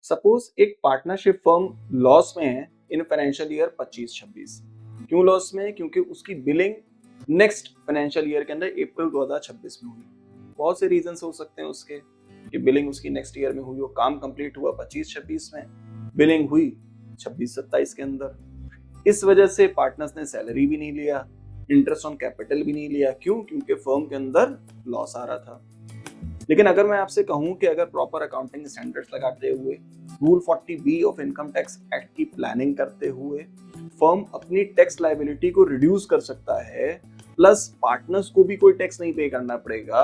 Suppose एक partnership firm loss में है इन फाइनेंशियल ईयर 25-26। क्यों लॉस में है? क्योंकि उसकी बिलिंग नेक्स्ट फाइनेंशियल ईयर के अंदर अप्रैल 2026 में हुई। बहुत से रीजंस हो सकते हैं उसके कि बिलिंग उसकी नेक्स्ट ईयर में हुई हो, काम कंप्लीट हुआ 25-26 में, बिलिंग हुई 26-27 के अंदर। इस वजह से पार्टनर्स ने सैलरी भी नहीं लिया, इंटरेस्ट ऑन कैपिटल भी नहीं लिया। क्यों? क्योंकि फर्म के अंदर लॉस आ रहा था। लेकिन अगर मैं आपसे कहूं कि अगर प्रॉपर अकाउंटिंग स्टैंडर्ड्स लगाते हुए rule 40B of income tax act की प्लानिंग करते हुए फर्म अपनी टैक्स लायबिलिटी को रिड्यूस कर सकता है, प्लस पार्टनर्स को भी कोई टैक्स नहीं पे करना पड़ेगा,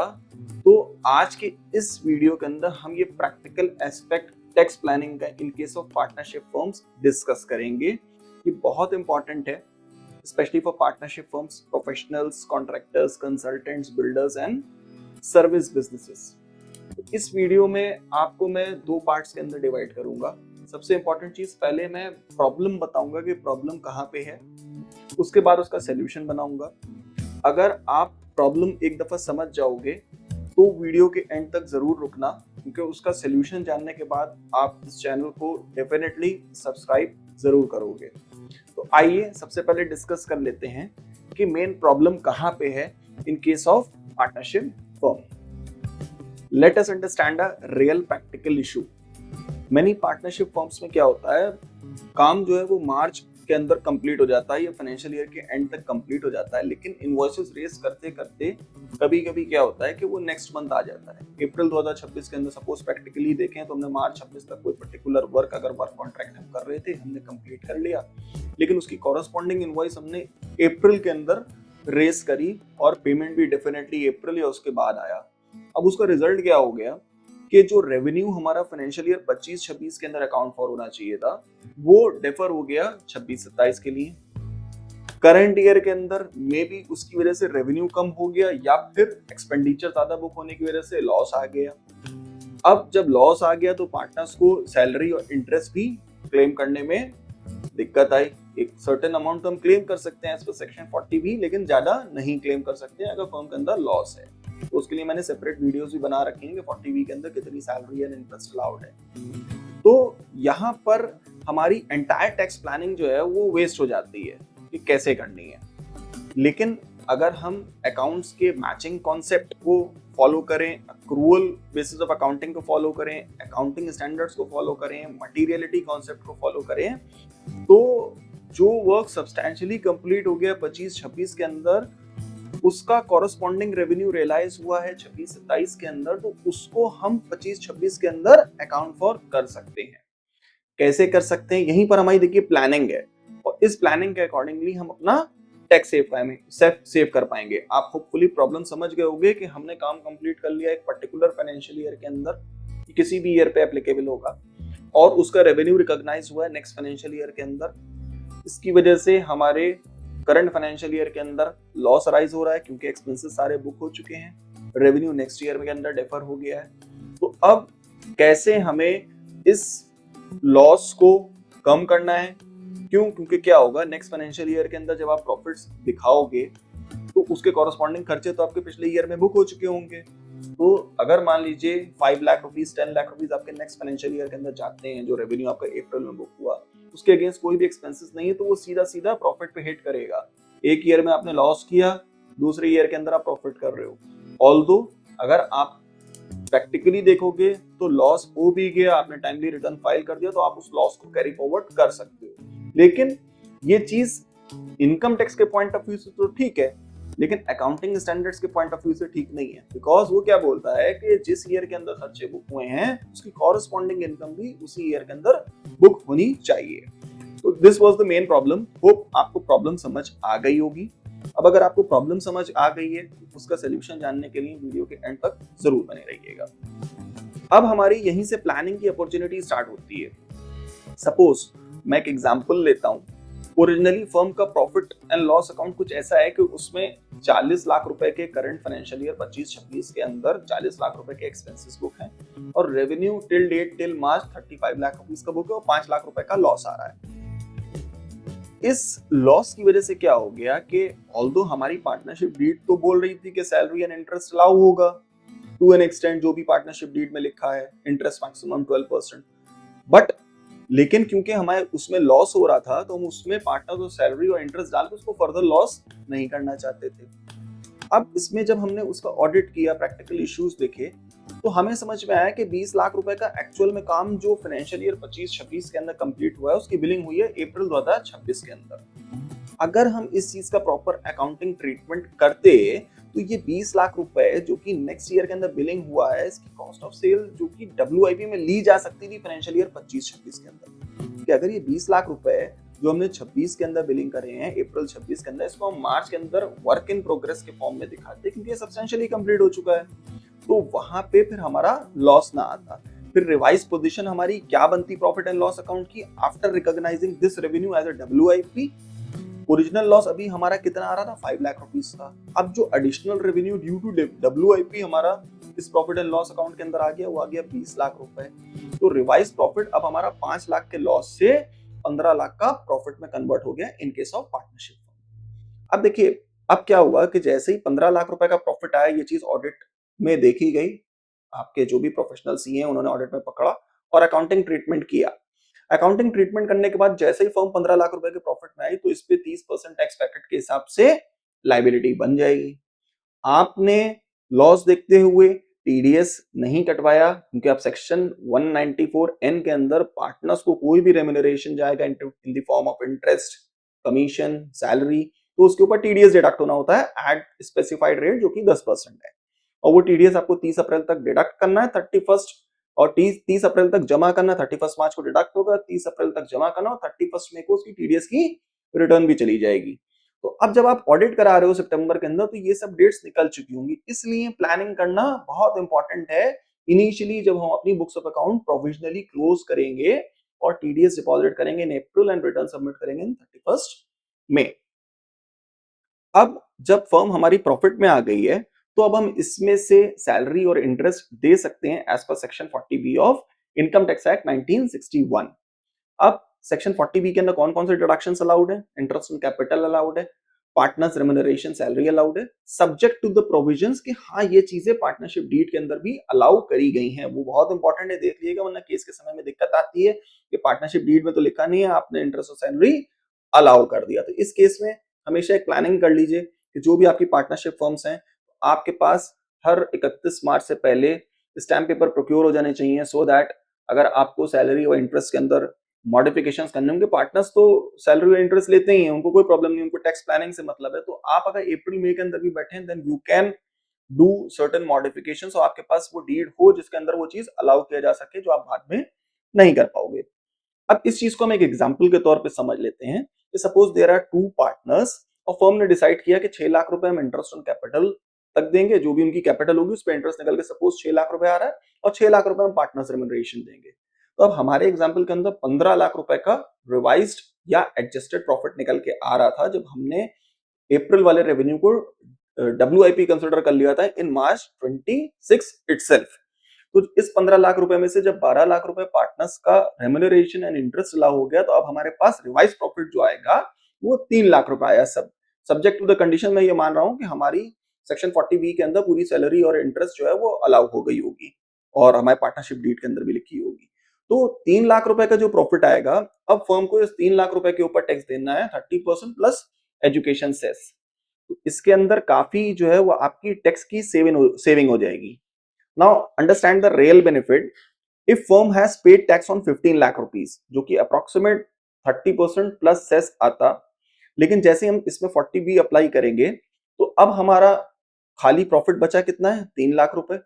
तो आज के इस वीडियो के अंदर हम ये प्रैक्टिकल एस्पेक्ट टैक्स प्लानिंग का in case of partnership firms discuss करेंगे। ये बहुत इंपॉर्टेंट है, specially for partnership firms, professionals, contractors, consultants, builders and service businesses. इस वीडियो में आपको मैं दो पार्ट्स के अंदर डिवाइड करूंगा। सबसे इंपॉर्टेंट चीज, पहले मैं प्रॉब्लम बताऊंगा कि प्रॉब्लम कहाँ पे है, उसके बाद उसका सॉल्यूशन बनाऊंगा। अगर आप प्रॉब्लम एक दफा समझ जाओगे तो वीडियो के एंड तक जरूर रुकना, क्योंकि उसका सॉल्यूशन जानने के बाद आप इस चैनल को डेफिनेटली सब्सक्राइब जरूर करोगे। तो आइए सबसे पहले डिस्कस कर लेते हैं कि मेन प्रॉब्लम कहाँ पे है in case of partnership firm. Let us understand a real practical issue. Many partnership firms में क्या होता है, काम जो है वो मार्च के अंदर कंप्लीट हो जाता है या फाइनेंशियल ईयर के एंड तक कंप्लीट हो जाता है, लेकिन इनवॉइसेस रेस करते करते कभी कभी क्या होता है कि वो नेक्स्ट मंथ आ जाता है। अप्रैल 2026 के अंदर सपोज प्रैक्टिकली देखें तो हमने मार्च 26 तक कोई पर्टिकुलर वर्क, अगर वर्क कॉन्ट्रैक्ट हम कर रहे थे, हमने कंप्लीट कर लिया, लेकिन उसकी कॉरेस्पॉन्डिंग इनवॉइस हमने अप्रैल के अंदर रेस करी और पेमेंट भी डेफिनेटली अप्रैल या उसके बाद आया। अब उसका रिजल्ट क्या हो गया कि जो रेवेन्यू हमारा फाइनेंशियल ईयर 25-26 के अंदर अकाउंट फॉर होना चाहिए था, वो डिफर हो गया 26-27 के लिए। करंट ईयर के अंदर मे बी उसकी वजह से रेवेन्यू कम हो गया, या फिर एक्सपेंडिचर ज्यादा बुक होने की वजह से लॉस आ गया। अब जब लॉस आ गया तो पार्टनर्स को सैलरी और इंटरेस्ट भी क्लेम करने में दिक्कत आई। एक सर्टेन अमाउंट तो हम क्लेम कर सकते हैं एज पर सेक्शन 40B, लेकिन ज्यादा नहीं क्लेम कर सकते हैं अगर फर्म के अंदर लॉस है। तो उसके लिए मैंने सेपरेट वीडियोस भी बना रखे हैं कि 40B के अंदर कितनी सैलरी एंड इंटरेस्ट अलाउड है। तो यहाँ पर हमारी एंटायर टैक्स प्लानिंग जो है वो वेस्ट हो जाती है कि कैसे करनी है। लेकिन अगर हम अकाउंट्स के मैचिंग कॉन्सेप्ट को फॉलो करें, अक्रूवल बेसिस ऑफ अकाउंटिंग को फॉलो करें, अकाउंटिंग स्टैंडर्ड्स को फॉलो करें, मटीरियलिटी कॉन्सेप्ट को फॉलो करें, तो जो वर्क सब्सटैंशियली कंप्लीट हो गया 25-26 के अंदर, उसका कॉरेस्पॉन्डिंग रेवेन्यू रियलाइज हुआ है 26-27 के अंदर, तो उसको हम 25-26 के अंदर अकाउंट फॉर कर सकते हैं। कैसे कर सकते हैं? यहीं पर हमारी देखिए प्लानिंग है, और इस प्लानिंग के अकॉर्डिंगली हम अपना टैक्स सेव कर पाएंगे। आप होपफुली प्रॉब्लम समझ गए होंगे कि हमने काम कंप्लीट कर लिया एक पर्टिकुलर फाइनेंशियल ईयर के अंदर, किसी भी ईयर पे एप्लीकेबल होगा, और उसका रेवेन्यू रिकॉग्नाइज हुआ है नेक्स्ट फाइनेंशियल ईयर के अंदर। इसकी वजह से हमारे करंट फाइनेंशियल ईयर के अंदर लॉस अराइज हो रहा है, क्योंकि एक्सपेंसेस सारे बुक हो चुके हैं, रेवेन्यू नेक्स्ट ईयर के अंदर डिफर हो गया है। तो अब कैसे हमें इस लॉस को कम करना है? क्यों? क्योंकि क्या होगा, नेक्स्ट फाइनेंशियल ईयर के अंदर जब आप प्रॉफिट्स दिखाओगे तो उसके कॉरेस्पॉन्डिंग खर्चे तो आपके पिछले ईयर में बुक हो चुके होंगे। तो अगर मान लीजिए 5 लाख रुपीज, 10 लाख रुपीज आपके नेक्स्ट फाइनेंशियल ईयर के अंदर जाते हैं, जो रेवेन्यू आपका अप्रैल में बुक हुआ, उसके अगेंस्ट कोई भी एक्सपेंसेस नहीं है, तो वो सीधा सीधा प्रॉफिट पे हिट करेगा। एक ईयर में आपने लॉस किया, दूसरे ईयर के अंदर आप प्रॉफिट कर रहे हो। ऑल्दो अगर आप प्रैक्टिकली देखोगे तो लॉस हो भी गया, आपने टाइमली रिटर्न फाइल कर दिया, तो आप उस लॉस को कैरी फॉरवर्ड कर सकते हो। लेकिन ये चीज इनकम टैक्स के पॉइंट ऑफ व्यू से तो ठीक है, लेकिन अकाउंटिंग स्टैंडर्ड्स के पॉइंट ऑफ व्यू से ठीक नहीं है। बिकॉज वो क्या बोलता है कि जिस ईयर के अंदर खर्चे बुक हुए हैं, उसकी कॉरेस्पॉन्डिंग इनकम भी उसी ईयर के अंदर बुक होनी चाहिए। तो this was the main problem. Hope आपको प्रॉब्लम समझ आ गई होगी। अब अगर आपको प्रॉब्लम समझ आ गई है, तो उसका सोल्यूशन जानने के लिए वीडियो के एंड तक जरूर बने रहिएगा। अब हमारी यहीं से प्लानिंग की अपॉर्चुनिटी स्टार्ट होती है। सपोज मैं एक एग्जांपल लेता हूं। ओरिजिनली फर्म का प्रॉफिट एंड लॉस अकाउंट कुछ ऐसा है कि उसमें 40 लाख रुपए के करंट फाइनेंशियल ईयर 25-26 के अंदर 40 लाख रुपए के एक्सपेंसेस बुक हैं, और revenue till date till March 35 lakh rupees का बुक है, और 5 लाख रुपए का लॉस आ रहा है। इस लॉस की वजह से क्या हो गया कि ऑल्दो हमारी पार्टनरशिप डीड तो बोल रही थी कि सैलरी एंड इंटरेस्ट अलाउ होगा टू एन एक्सटेंट, जो भी पार्टनरशिप डीड में लिखा है, इंटरेस्ट मैक्सिमम 12%, बट लेकिन क्योंकि हमारे उसमें लॉस हो रहा था तो हम उसमें पार्टनर को सैलरी और इंटरेस्ट डाल के उसको फर्दर लॉस नहीं करना चाहते थे। अब इसमें जब हमने उसका ऑडिट किया, प्रैक्टिकल इश्यूज देखे, तो हमें समझ में आया कि 20 लाख रुपए का एक्चुअल में काम जो फाइनेंशियल ईयर 25-26 के अंदर कंप्लीट हुआ है, उसकी बिलिंग हुई है अप्रैल 2026 के अंदर। अगर हम इस चीज का प्रॉपर अकाउंटिंग ट्रीटमेंट करते तो ये 20 लाख रुपए जो कि नेक्स्ट ईयर के अंदर बिलिंग हुआ है, इसकी कॉस्ट ऑफ सेल जो कि डब्ल्यूआईपी में ली जा सकती थी फाइनेंशियल ईयर 25-26 के अंदर, कि अगर ये 20 लाख रुपए जो हमने 26 के अंदर बिलिंग करे हैं अप्रैल 26 के अंदर, इसको हम मार्च के अंदर वर्क इन प्रोग्रेस के फॉर्म में दिखाते क्योंकि ये सब्सटेंशियली कंप्लीट हो चुका है, तो वहां पे फिर हमारा लॉस ना आता। फिर रिवाइज पोजीशन हमारी क्या बनती प्रॉफिट एंड लॉस अकाउंट की, after recognising this revenue as a WIP. Original loss अभी हमारा कितना आ रहा था, 5 लाख रुपीस का। अब जो additional revenue due to WIP हमारा इस प्रॉफिट एंड लॉस अकाउंट के अंदर आ गया, वो आ गया 20 लाख रुपए। तो रिवाइज प्रॉफिट अब हमारा 5 लाख के लॉस से 15 लाख का प्रॉफिट में कन्वर्ट हो गया इन केस ऑफ पार्टनरशिप। अब देखिए, अब क्या हुआ कि जैसे ही 15 लाख रुपए का प्रॉफिट आया, ये चीज ऑडिट में देखी गई, आपके जो भी प्रोफेशनल सी हैं उन्होंने ऑडिट में पकड़ा और अकाउंटिंग ट्रीटमेंट किया। अकाउंटिंग ट्रीटमेंट करने के बाद जैसे ही फर्म 15 लाख रुपए के प्रॉफिट में आई, तो इस पे 30% टैक्स ब्रैकेट के हिसाब से लायबिलिटी बन जाएगी। आपने लॉस देखते हुए टीडीएस नहीं कटवाया क्योंकि आप सेक्शन 194N के अंदर पार्टनर्स को कोई भी रेम्यूनरेशन जाएगा in the form of interest, commission, salary, तो उसके ऊपर टीडीएस डिडक्ट होना होता है एट स्पेसिफाइड रेट जो कि 10% है, और वो टीडीएस आपको 30 अप्रैल तक डिडक्ट करना है, 31 और 30 अप्रैल तक जमा करना, 31 मार्च को डिडक्ट होगा, 30 अप्रैल तक जमा करना और 31 मई को उसकी टीडीएस की रिटर्न भी चली जाएगी। तो अब जब आप ऑडिट करा रहे हो सितंबर के अंदर, तो ये सब डेट्स निकल चुकी होंगी, इसलिए प्लानिंग करना बहुत इंपॉर्टेंट है। इनिशियली जब हम अपनी books of account provisionally close करेंगे और टीडीएस डिपॉजिट करेंगे इन अप्रैल एंड रिटर्न सबमिट करेंगे इन 31 मई। अब जब फर्म हमारी प्रॉफिट में आ गई है, तो अब हम इसमें से सैलरी और इंटरेस्ट दे सकते हैं एज पर section 40B of income tax act 1961। अब सेक्शन 40B के अंदर कौन कौन से डिडक्शंस अलाउड है, इंटरेस्ट ऑन कैपिटल अलाउड है, पार्टनर्स रेम्यूनरेशन सैलरी अलाउड है, सब्जेक्ट टू द प्रोविजंस कि हाँ ये चीजें पार्टनरशिप डीड के अंदर भी अलाउ करी गई हैं। वो बहुत इंपॉर्टेंट है, देख लीजिएगा, वरना केस के समय में दिक्कत आती है कि पार्टनरशिप डीड में तो लिखा नहीं है, आपने इंटरेस्ट और सैलरी अलाउ कर दिया। तो इस केस में हमेशा एक प्लानिंग कर लीजिए कि जो भी आपकी पार्टनरशिप फर्म्स हैं, आपके पास हर 31 मार्च से पहले स्टैम्प पेपर प्रोक्योर हो जाने चाहिए, सो दैट अगर आपको सैलरी और इंटरेस्ट के अंदर मॉडिफिकेशंस करने होंगे, पार्टनर्स तो सैलरी और इंटरेस्ट लेते ही हैं, उनको कोई प्रॉब्लम नहीं, उनको टैक्स प्लानिंग से मतलब है। तो आप अगर अप्रैल मई के अंदर भी बैठे हैं, then you can do certain modifications और आपके पास वो डीड हो जिसके अंदर वो चीज अलाउ किया जा सके जो आप बाद में नहीं कर पाओगे। अब इस चीज को हम एक एग्जांपल के तौर पे समझ लेते हैं कि suppose there are two partners और फर्म ने डिसाइड किया कि 6 लाख रुपए हम इंटरेस्ट ऑन कैपिटल तक देंगे, जो भी उनकी कैपिटल होगी उस पर इंटरेस्ट निकल के सपोज 6 लाख रुपए आ रहा है और 6 लाख रुपए हम पार्टनर्स रेम्यूनरेशन देंगे। तो अब हमारे एग्जांपल के अंदर 15 लाख रुपए का रिवाइज्ड या एडजस्टेड प्रॉफिट निकल के आ रहा था जब हमने अप्रैल वाले रेवेन्यू को डब्ल्यूआईपी कंसिडर कर लिया था इन मार्च 26 इटसेल्फ। तो इस 15 लाख रुपए में से जब 12 लाख रुपए पार्टनर्स का रेम्यूनरेशन एंड इंटरेस्ट अलाउ हो गया, तो अब हमारे पास रिवाइज प्रॉफिट जो आएगा वो 3 लाख रुपए आया। सब सब्जेक्ट टू द कंडीशन, मैं ये मान रहा हूं कि हमारी सेक्शन 40B के अंदर पूरी सैलरी और इंटरेस्ट जो है वो अलाउ हो गई होगी और हमारे पार्टनरशिप डीड के अंदर भी लिखी होगी। तो 3 लाख रुपए का जो प्रॉफिट आएगा, अब फर्म को इस 3 लाख रुपए के ऊपर टैक्स देना है 30% प्लस एजुकेशन सेस। तो इसके अंदर काफी जो है वो आपकी टैक्स की सेविंग हो जाएगी। Now understand the real benefit. If firm has paid tax on 15 lakh rupees, जो कि अप्रोक्सीमेट 30% प्लस सेस आता, लेकिन जैसे हम इसमें 40B अप्लाई करेंगे तो अब हमारा खाली प्रॉफिट बचा कितना है, 3 लाख रुपए।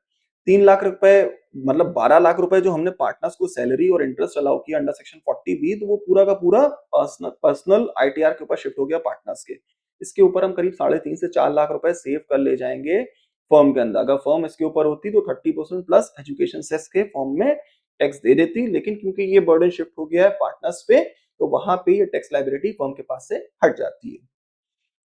3 लाख रुपए मतलब 12 लाख रुपए जो हमने पार्टनर्स को सैलरी और इंटरेस्ट अलाउ किया अंडर सेक्शन 40B, तो वो पूरा का पूरा पर्सनल आईटीआर के ऊपर शिफ्ट हो गया पार्टनर्स के। इसके ऊपर हम करीब 3.5 से 4 लाख रुपए सेव कर ले जाएंगे फर्म के अंदर। अगर फर्म इसके ऊपर होती तो 30% प्लस एजुकेशन सेस के फॉर्म में टैक्स दे देती, लेकिन क्योंकि ये बर्डन शिफ्ट हो गया है पार्टनर्स पे, तो वहां पे ये टैक्स लायबिलिटी फर्म के पास से हट जाती है।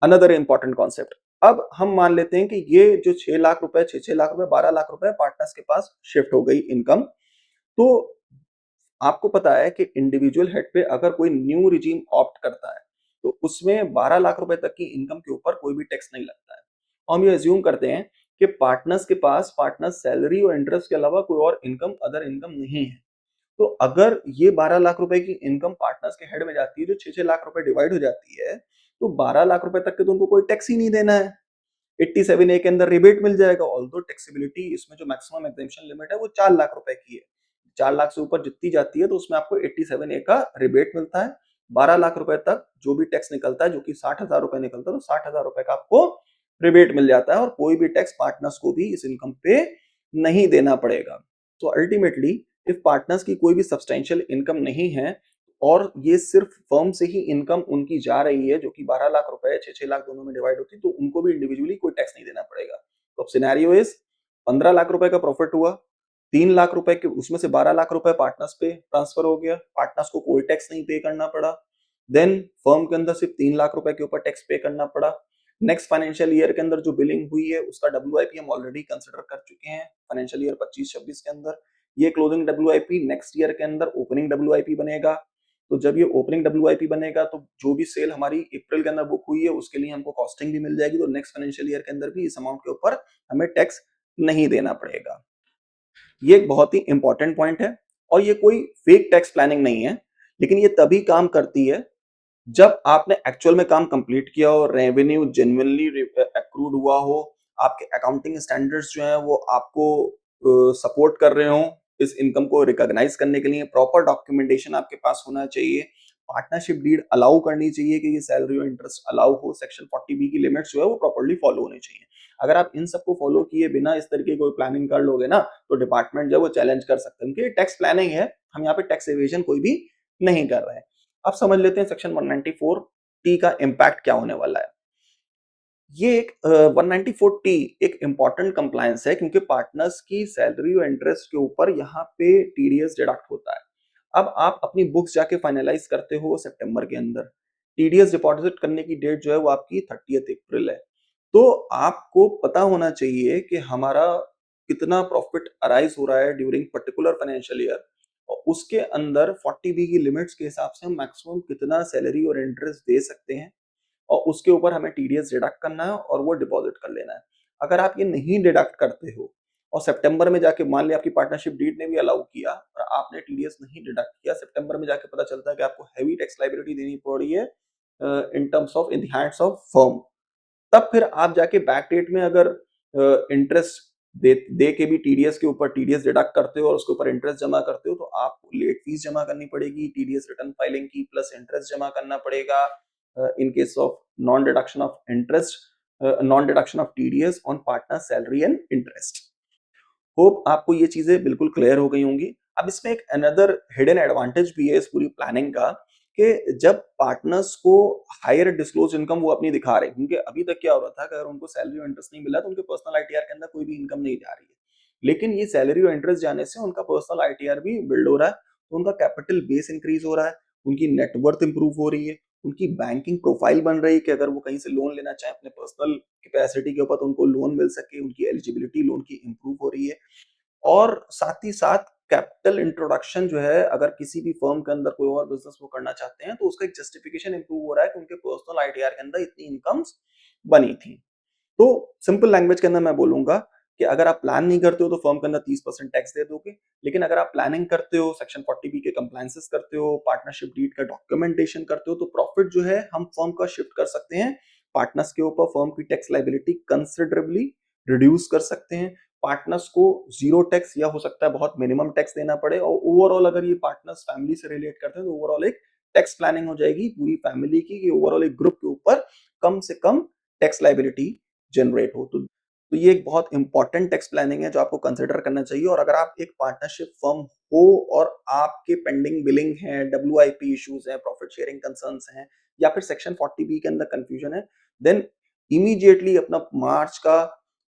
अनदर इंपॉर्टेंट कॉन्सेप्ट, अब हम मान लेते हैं कि ये जो 6 लाख रुपए, 6 लाख रुपए, 12 लाख रुपए पार्टनर्स के पास शिफ्ट हो गई इनकम। तो आपको पता है कि इंडिविजुअल हेड पे अगर कोई न्यू रिजीम ऑप्ट करता है तो उसमें 12 लाख रुपए तक की इनकम के ऊपर कोई भी टैक्स नहीं लगता है। हम ये अज्यूम करते हैं कि पार्टनर्स के पास पार्टनर सैलरी और इंटरेस्ट के अलावा कोई और इनकम, अदर इनकम नहीं है। तो अगर ये 12 लाख रुपए की इनकम पार्टनर्स के हेड में जाती है जो 6-6 लाख रुपए डिवाइड हो जाती है, तो 12 लाख रुपए तक के तो उनको कोई टैक्स ही नहीं देना है। 87 ए के अंदर रिबेट मिल जाएगा। ऑल्दो टैक्सेबिलिटी इसमें जो मैक्सिमम एग्जेम्पशन लिमिट है वो 4 लाख रुपए की है। 4 लाख से ऊपर जितनी जाती है तो उसमें आपको 87 ए का रिबेट मिलता है। 12 लाख रुपए तक जो भी टैक्स निकलता है, जो कि 60,000 रुपए निकलता है, तो 60,000 रुपए का आपको रिबेट मिल जाता है और कोई भी टैक्स पार्टनर्स को भी इस इनकम पे नहीं देना पड़ेगा। तो अल्टीमेटली इफ पार्टनर्स की कोई भी सब्सटेंशियल इनकम नहीं है और ये सिर्फ फर्म से ही इनकम उनकी जा रही है जो कि 12 लाख रुपए 6-6 लाख दोनों में डिवाइड होती है, तो उनको भी इंडिविजुअली कोई टैक्स नहीं देना पड़ेगा। तो अब सिनेरियो इज 15 लाख रुपए का प्रॉफिट हुआ, 3 लाख रुपए के उसमें से 12 लाख रुपए पार्टनर्स पे ट्रांसफर हो गया, पार्टनर्स को कोई टैक्स नहीं पे करना पड़ा। देन फर्म के अंदर सिर्फ 3 लाख रुपए के ऊपर टैक्स पे करना पड़ा। नेक्स्ट फाइनेंशियल ईयर के अंदर जो बिलिंग हुई है उसका डब्ल्यूआईपी हम ऑलरेडी कंसिडर कर चुके हैं फाइनेंशियल ईयर 25-26 के अंदर। ये क्लोजिंग डब्ल्यूआईपी नेक्स्ट ईयर के अंदर ओपनिंग डब्ल्यूआईपी बनेगा। तो जब ये ओपनिंग डब्ल्यूआईपी बनेगा तो जो भी सेल हमारी अप्रैल के अंदर बुक हुई है उसके लिए हमको कॉस्टिंग भी मिल जाएगी, तो नेक्स्ट फाइनेंशियल ईयर के अंदर भी इस अमाउंट के ऊपर हमें टैक्स नहीं देना पड़ेगा। ये एक बहुत ही इंपॉर्टेंट पॉइंट है और ये कोई फेक टैक्स प्लानिंग नहीं है, लेकिन ये तभी काम करती है जब आपने एक्चुअल में काम कंप्लीट किया हो, रेवेन्यू जेन्युइनली एक्रूड हुआ हो, आपके अकाउंटिंग स्टैंडर्ड्स जो हैं वो आपको सपोर्ट कर रहे हो इस इनकम को रिकॉग्नाइज करने के लिए, प्रॉपर डॉक्यूमेंटेशन आपके पास होना चाहिए, पार्टनरशिप डीड अलाउ करनी चाहिए कि ये सैलरी और इंटरेस्ट अलाउ हो, सेक्शन 40B की लिमिट्स जो है वो प्रॉपर्ली फॉलो होनी चाहिए। अगर आप इन सबको फॉलो किए बिना इस तरीके की कोई प्लानिंग कर लोगे ना तो डिपार्टमेंट जो है वो चैलेंज कर सकते हैं, क्योंकि टैक्स प्लानिंग है, हम यहाँ पे टैक्स एवेजन कोई भी नहीं कर रहे हैं। अब समझ लेते हैं सेक्शन 194T का इम्पैक्ट क्या होने वाला है। ये एक 194T एक इंपॉर्टेंट कंप्लायंस है क्योंकि पार्टनर्स की सैलरी और इंटरेस्ट के ऊपर यहाँ पे टीडीएस डिडक्ट होता है। अब आप अपनी बुक्स जाके फाइनलाइज करते हो सितंबर के अंदर, टीडीएस डिपॉजिट करने की डेट जो है वो आपकी 30 अप्रैल है। तो आपको पता होना चाहिए कि हमारा कितना प्रॉफिट अराइज हो रहा है ड्यूरिंग पर्टिकुलर फाइनेंशियल ईयर और उसके अंदर 40B की लिमिट्स के हिसाब से हम मैक्सिमम कितना सैलरी और इंटरेस्ट दे सकते हैं और उसके ऊपर हमें टीडीएस डिडक्ट करना है और वो डिपॉजिट कर लेना है। अगर आप ये नहीं डिडक्ट करते हो और सितंबर में जाके मान लिया आपकी पार्टनरशिप डीड ने भी अलाउ किया और आपने टीडीएस नहीं डिडक्ट किया, सितंबर में जाके पता चलता है कि आपको हैवी टैक्स लायबिलिटी देनी पड़ रही है in terms of in the hands of firm, तब फिर आप जाके बैक डेट में अगर इंटरेस्ट दे के भी टीडीएस के ऊपर टीडीएस डिडक्ट करते हो और उसके ऊपर इंटरेस्ट जमा करते हो तो आपको लेट फीस जमा करनी पड़ेगी, टीडीएस रिटर्न फाइलिंग की प्लस इंटरेस्ट जमा करना पड़ेगा in case of non-deduction of interest, non-deduction of TDS on partner salary and interest. Hope आपको ये चीजें बिल्कुल क्लियर हो गई होंगी। अब इसमें एक अनदर हिडन एडवांटेज भी है इस पूरी प्लानिंग का कि जब पार्टनर्स को हायर डिस्क्लोज इनकम वो अपनी दिखा रहे हैं, क्योंकि अभी तक क्या हो रहा था कि अगर उनको सैलरी और इंटरेस्ट नहीं मिला तो उनके पर्सनल आईटीआर के अंदर कोई भी इनकम नहीं जा रही है, लेकिन ये सैलरी और इंटरेस्ट जाने से उनका पर्सनल आईटीआर भी बिल्ड हो रहा है, तो उनका कैपिटल बेस इंक्रीज हो रहा है, उनकी नेटवर्थ इंप्रूव हो रही है, उनकी बैंकिंग प्रोफाइल बन रही है कि अगर वो कहीं से लोन लेना चाहे अपने पर्सनल कैपेसिटी के ऊपर तो उनको लोन मिल सके, उनकी एलिजिबिलिटी लोन की इंप्रूव हो रही है। और साथ ही साथ कैपिटल इंट्रोडक्शन जो है अगर किसी भी फर्म के अंदर कोई और बिजनेस वो करना चाहते हैं तो उसका एक जस्टिफिकेशन इंप्रूव हो रहा है कि उनके पर्सनल आईटीआर के अंदर इतनी इनकम्स बनी थी। तो सिंपल लैंग्वेज के अंदर मैं बोलूंगा कि अगर आप प्लान नहीं करते हो तो फर्म के अंदर 30% टैक्स दे दोगे, लेकिन अगर आप प्लानिंग करते हो, सेक्शन 40B के कंप्लायंसेस करते हो, पार्टनरशिप डीड का डॉक्यूमेंटेशन करते हो तो प्रॉफिट जो है हम फर्म का शिफ्ट कर सकते हैं पार्टनर्स के ऊपर, फर्म की टैक्स लायबिलिटी कंसिडरेबली रिड्यूस कर सकते हैं, पार्टनर्स को जीरो टैक्स या हो सकता है बहुत मिनिमम टैक्स देना पड़े और ओवरऑल अगर ये पार्टनर्स फैमिली से रिलेट करते हैं तो ओवरऑल एक टैक्स प्लानिंग हो जाएगी पूरी फैमिली की कि ओवरऑल एक ग्रुप के ऊपर कम से कम टैक्स लायबिलिटी जनरेट हो। तो ये एक बहुत इंपॉर्टेंट टैक्स प्लानिंग है जो आपको कंसिडर करना चाहिए। और अगर आप एक पार्टनरशिप फर्म हो और आपके पेंडिंग बिलिंग है, डब्ल्यूआईपी इश्यूज हैं, प्रॉफिट शेयरिंग कंसर्न्स हैं या फिर सेक्शन 40B के अंदर कंफ्यूजन है, देन इमीडिएटली अपना मार्च का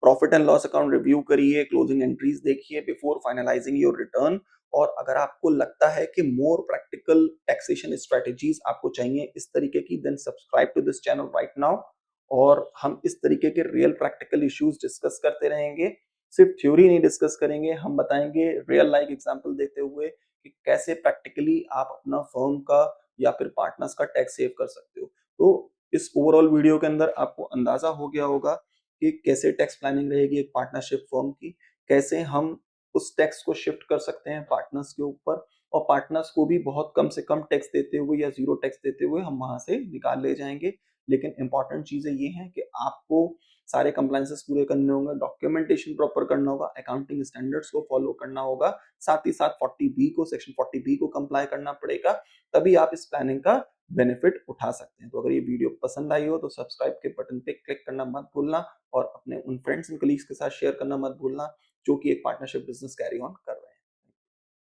profit and loss account review करिए, क्लोजिंग एंट्रीज देखिए बिफोर फाइनलाइजिंग योर रिटर्न। और अगर आपको लगता है कि मोर प्रैक्टिकल टैक्सेशन स्ट्रेटेजीज आपको चाहिए इस तरीके की, then subscribe to this channel right now. और हम इस तरीके के रियल प्रैक्टिकल इश्यूज डिस्कस करते रहेंगे, सिर्फ थ्योरी नहीं डिस्कस करेंगे, हम बताएंगे रियल लाइफ एग्जांपल देते हुए कि कैसे प्रैक्टिकली आप अपना फर्म का या फिर पार्टनर्स का टैक्स सेव कर सकते हो। तो इस ओवरऑल वीडियो के अंदर आपको अंदाजा हो गया होगा कि कैसे टैक्स प्लानिंग रहेगी एक पार्टनरशिप फर्म की, कैसे हम उस टैक्स को शिफ्ट कर सकते हैं पार्टनर्स के ऊपर, और पार्टनर्स को भी बहुत कम से कम टैक्स देते हुए या ज़ीरो टैक्स देते हुए हम वहाँ से निकाल ले जाएँगे। लेकिन इम्पोर्टेंट चीज़ें ये हैं कि आपको सारे कंप्लायंसेस पूरे करने होंगे, डॉक्यूमेंटेशन प्रॉपर करना होगा, अकाउंटिंग स्टैंडर्ड्स को फॉलो करना होगा, साथ ही साथ 40B को सेक्शन 40B को कंप्लाई करना पड़ेगा, तभी आप इस प्लानिंग का बेनिफिट उठा सकते हैं। तो अगर ये वीडियो पसंद आई हो तो सब्सक्राइब के बटन पे क्लिक करना मत भूलना और अपने उन फ्रेंड्स एंड कलीग्स के साथ शेयर करना मत भूलना जो कि एक पार्टनरशिप बिज़नेस कैरी ऑन कर रहे हैं।